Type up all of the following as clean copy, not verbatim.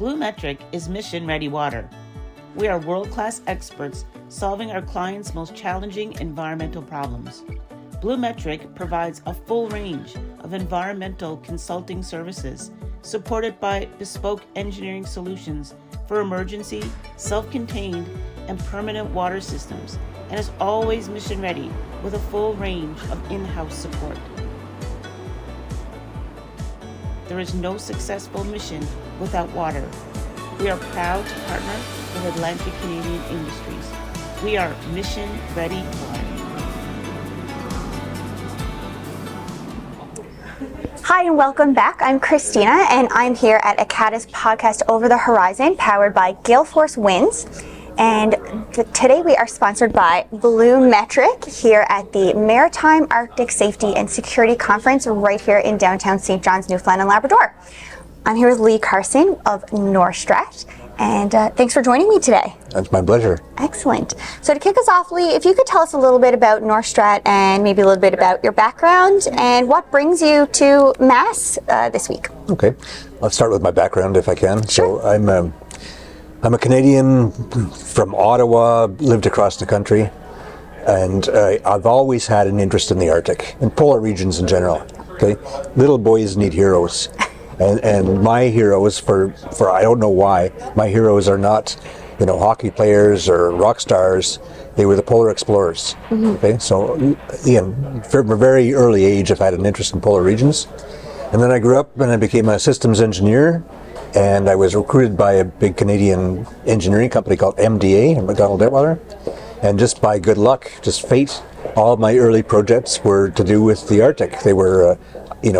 BlueMetric is mission-ready water. We are world-class experts solving our clients' most challenging environmental problems. BlueMetric provides a full range of environmental consulting services supported by bespoke engineering solutions for emergency, self-contained, and permanent water systems, and is always mission-ready with a full range of in-house support. There is no successful mission without water. We are proud to partner with Atlantic Canadian Industries. We are mission-ready water. Hi and welcome back. I'm Christina and I'm here at Acada's podcast Over the Horizon, powered by Gale Force Winds. And today we are sponsored by BlueMetric here at the Maritime Arctic Safety and Security Conference right here in downtown St. John's, Newfoundland and Labrador. I'm here with Lee Carson of NORSTRAT, and thanks for joining me today. That's my pleasure. Excellent. So to kick us off, Lee, if you could tell us a little bit about NORSTRAT and maybe a little bit about your background and what brings you to Mass this week. Okay, let's start with my background if I can. Sure. So I'm a Canadian from Ottawa, lived across the country, and I've always had an interest in the Arctic and polar regions in general. Okay, little boys need heroes, and my heroes, for I don't know why, my heroes are not, hockey players or rock stars. They were the polar explorers. Mm-hmm. Okay, so from a very early age, I've had an interest in polar regions, and then I grew up and I became a systems engineer. And I was recruited by a big Canadian engineering company called MDA, McDonnell Dettwiler. And just by good luck, just fate, all of my early projects were to do with the Arctic. They were,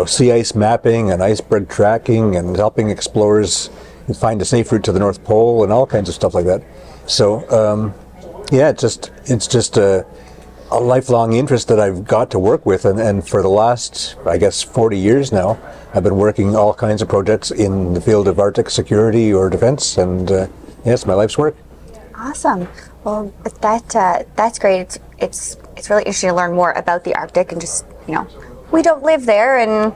sea ice mapping and iceberg tracking and helping explorers find a safe route to the North Pole and all kinds of stuff like that. So, it's just a lifelong interest that I've got to work with. And for the last, 40 years now, I've been working all kinds of projects in the field of Arctic security or defense, and it's my life's work. Awesome. Well, that's great. It's really interesting to learn more about the Arctic, and just we don't live there, and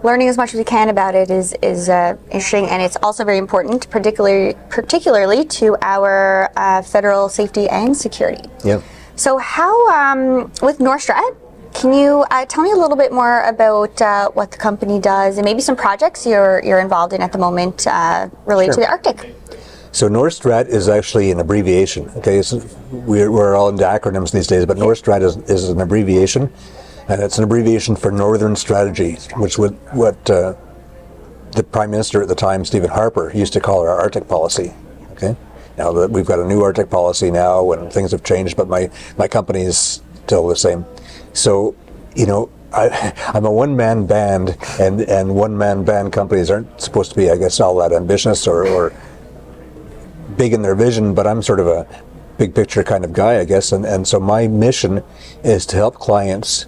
learning as much as we can about it is interesting, and it's also very important, particularly to our federal safety and security. Yeah. So how with NORSTRAT? Can you tell me a little bit more about what the company does and maybe some projects you're involved in at the moment related to the Arctic? So NORSTRAT is actually an abbreviation. Okay, so we're all into acronyms these days, but NORSTRAT is an abbreviation, and it's an abbreviation for Northern Strategy, which what the Prime Minister at the time, Stephen Harper, used to call our Arctic policy. Okay, now that we've got a new Arctic policy now, and things have changed, but my company is still the same. So, I'm a one-man band, and one-man band companies aren't supposed to be, all that ambitious or big in their vision, but I'm sort of a big picture kind of guy, and so my mission is to help clients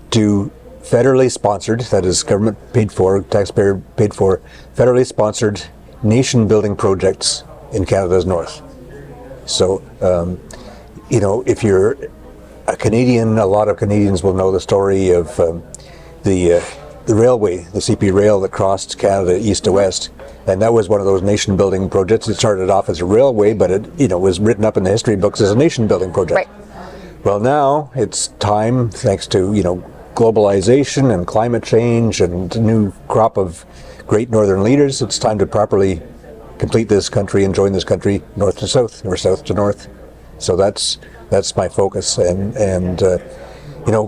do federally sponsored, that is government paid for, taxpayer paid for, federally sponsored nation-building projects in Canada's north. So, if you're a Canadian, a lot of Canadians will know the story of the railway, the CP Rail that crossed Canada east to west, and that was one of those nation-building projects. It started off as a railway, but it was written up in the history books as a nation-building project. Right. Well, now it's time, thanks to globalization and climate change and a new crop of great northern leaders. It's time to properly complete this country and join this country north to south or south to north. So that's my focus, and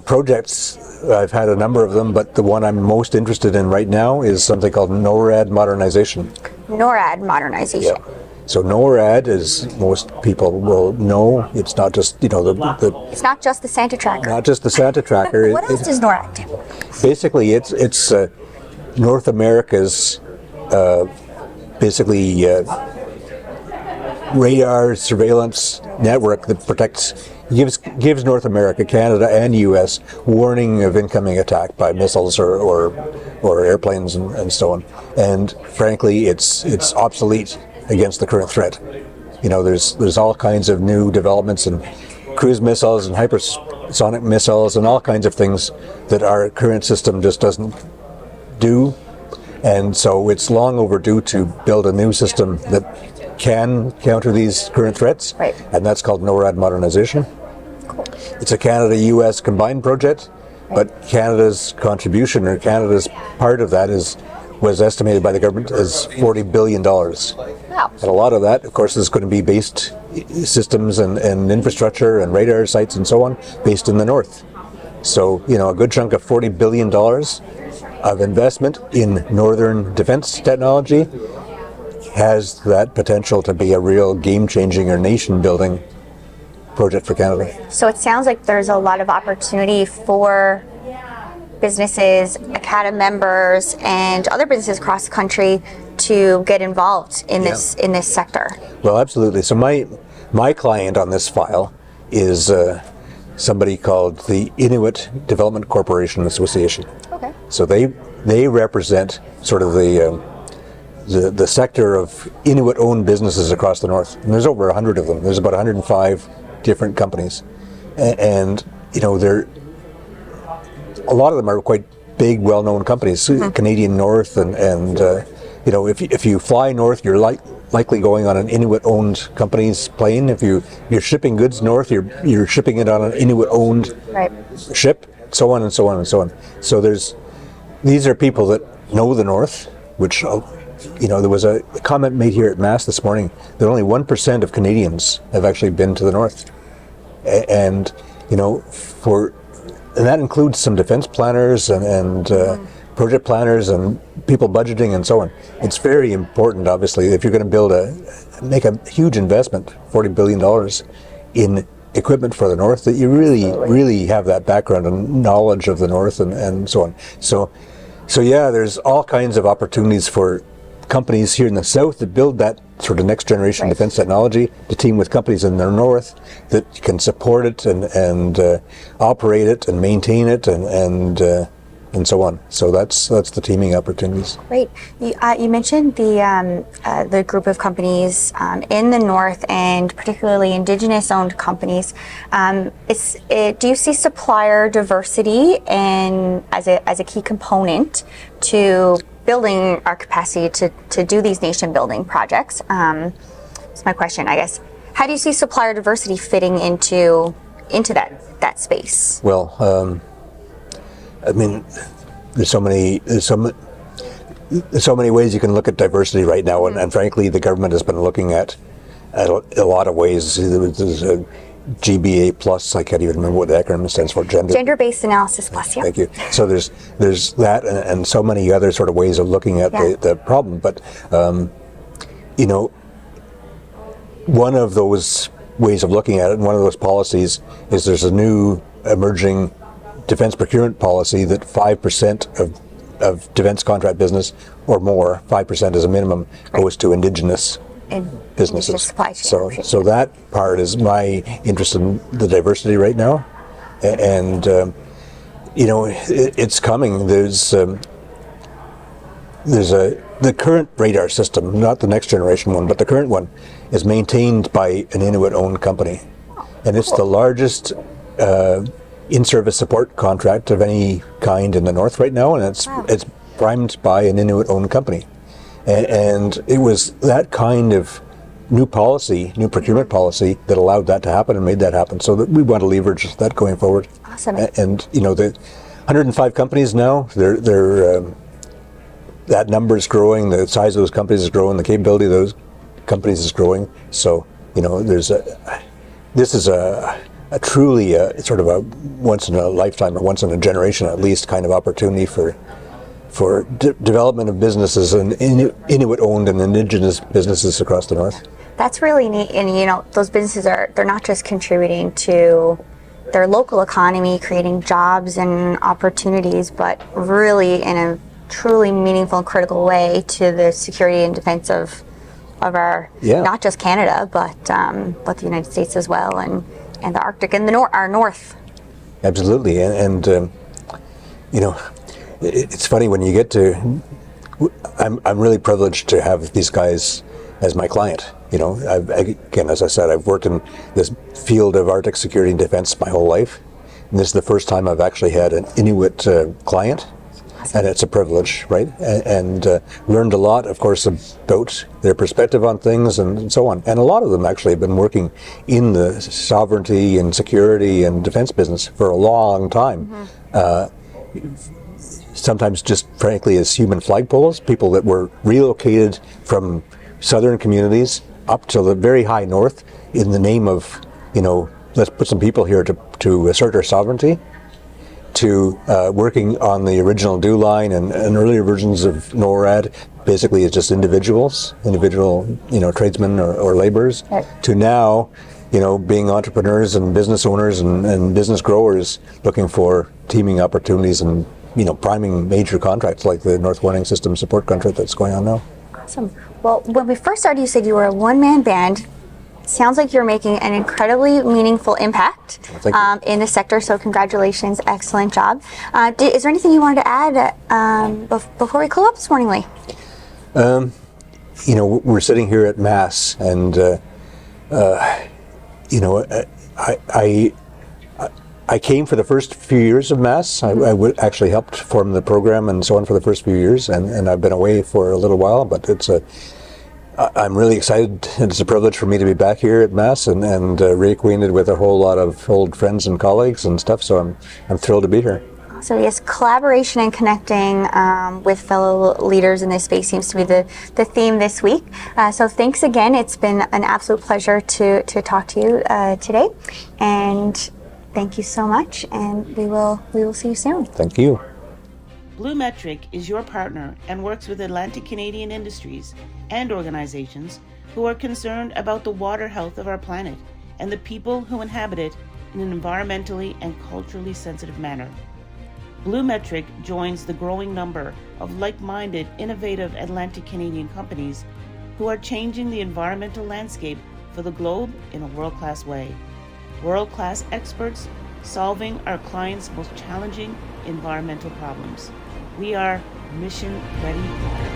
projects, I've had a number of them, but the one I'm most interested in right now is something called NORAD modernization. NORAD modernization. Yeah. So NORAD, as most people will know, it's not just it's not just the Santa Tracker. Not just the Santa Tracker. What else does NORAD do? Basically, it's North America's radar surveillance network that gives North America, Canada, and U.S. warning of incoming attack by missiles or airplanes and so on. And frankly, it's obsolete against the current threat. There's all kinds of new developments in cruise missiles and hypersonic missiles and all kinds of things that our current system just doesn't do. And so it's long overdue to build a new system that can counter these current threats, Right. and that's called NORAD modernization. It's a Canada-US combined project, but Canada's contribution, or Canada's part of that, was estimated by the government as $40 billion. Wow. And a lot of that, of course, is going to be based systems and infrastructure and radar sites and so on, based in the north. So, a good chunk of $40 billion of investment in northern defense technology has that potential to be a real game-changing or nation-building project for Canada. So it sounds like there's a lot of opportunity for businesses, Academy members, and other businesses across the country to get involved in this sector. Well, absolutely. So my client on this file is somebody called the Inuit Development Corporation Association. Okay. So they represent sort of the sector of Inuit-owned businesses across the north. And there's over 100 of them. There's about 105 different companies, and they're a lot of them are quite big, well-known companies. Canadian North, and if you fly north, you're likely going on an Inuit-owned company's plane. If you're shipping goods north, you're shipping it on an Inuit-owned ship, so on and so on and so on. So these are people that know the north, which there was a comment made here at Mass this morning that only 1% of Canadians have actually been to the north, and that includes some defense planners and project planners and people budgeting and so on. It's very important, obviously, if you're going to make a huge investment, $40 billion in equipment for the north, that you really have that background and knowledge of the north and so on. So yeah, there's all kinds of opportunities for companies here in the south that build that sort of next generation defense technology to team with companies in the north that can support it and operate it and maintain it and so on. So that's the teaming opportunities. Great. You mentioned the group of companies in the north, and particularly Indigenous-owned companies. Do you see supplier diversity as a key component to building our capacity to do these nation-building projects? That's my question, I guess. How do you see supplier diversity fitting into that space? Well, there's so many ways you can look at diversity right now, and frankly, the government has been looking at a lot of ways. There's a GBA plus. I can't even remember what the acronym stands for. Gender-based analysis plus. Yeah. Thank you. So there's that, and so many other sort of ways of looking at the problem. But one of those ways of looking at it, and one of those policies, is there's a new emerging defense procurement policy that 5% of defense contract business or more, 5% as a minimum, goes to Indigenous businesses. Supply chain. So that part is my interest in the diversity right now, and it's coming. There's the current radar system, not the next generation one, but the current one is maintained by an Inuit-owned company, and it's the largest in-service support contract of any kind in the north right now, and it's primed by an Inuit-owned company. And it was that kind of new procurement policy that allowed that to happen and made that happen. So that we want to leverage that going forward. Awesome. And the 105 companies now, that number is growing, the size of those companies is growing, the capability of those companies is growing. So, this is a truly sort of a once in a lifetime or once in a generation at least kind of opportunity for development of businesses and Inuit-owned and Indigenous businesses across the north. That's really neat, and those businesses they're not just contributing to their local economy, creating jobs and opportunities, but really in a truly meaningful and critical way to the security and defense of our not just Canada, but the United States as well, and the Arctic and our north. Absolutely, and it's funny when you get to. I'm really privileged to have these guys as my client. Again, as I said, I've worked in this field of Arctic security and defense my whole life, and this is the first time I've actually had an Inuit client. and it's a privilege, right? And learned a lot, of course, about their perspective on things and so on. And a lot of them actually have been working in the sovereignty and security and defense business for a long time. Sometimes just frankly as human flagpoles, people that were relocated from southern communities up to the very high north in the name of, let's put some people here to assert our sovereignty, to working on the original DO line and earlier versions of NORAD, basically it's just individual, tradesmen or laborers, to now, being entrepreneurs and business owners and business growers looking for teaming opportunities and, priming major contracts like the North Warning System support contract that's going on now. Awesome. Well, when we first started, you said you were a one-man band. Sounds like you're making an incredibly meaningful impact in the sector, so congratulations, excellent job. Is there anything you wanted to add before we close up this morning, Lee? We're sitting here at Mass, and I came for the first few years of Mass. I actually helped form the program and so on for the first few years, and I've been away for a little while, but I'm really excited. It's a privilege for me to be back here at Mass and reacquainted with a whole lot of old friends and colleagues and stuff, so I'm thrilled to be here. So yes, collaboration and connecting with fellow leaders in this space seems to be the theme this week. So thanks again. It's been an absolute pleasure to talk to you today, and thank you so much, and we will see you soon. Thank you. BlueMetric is your partner and works with Atlantic Canadian industries and organizations who are concerned about the water health of our planet and the people who inhabit it in an environmentally and culturally sensitive manner. BlueMetric joins the growing number of like-minded, innovative Atlantic Canadian companies who are changing the environmental landscape for the globe in a world-class way. World-class experts solving our clients' most challenging environmental problems. We are mission ready water.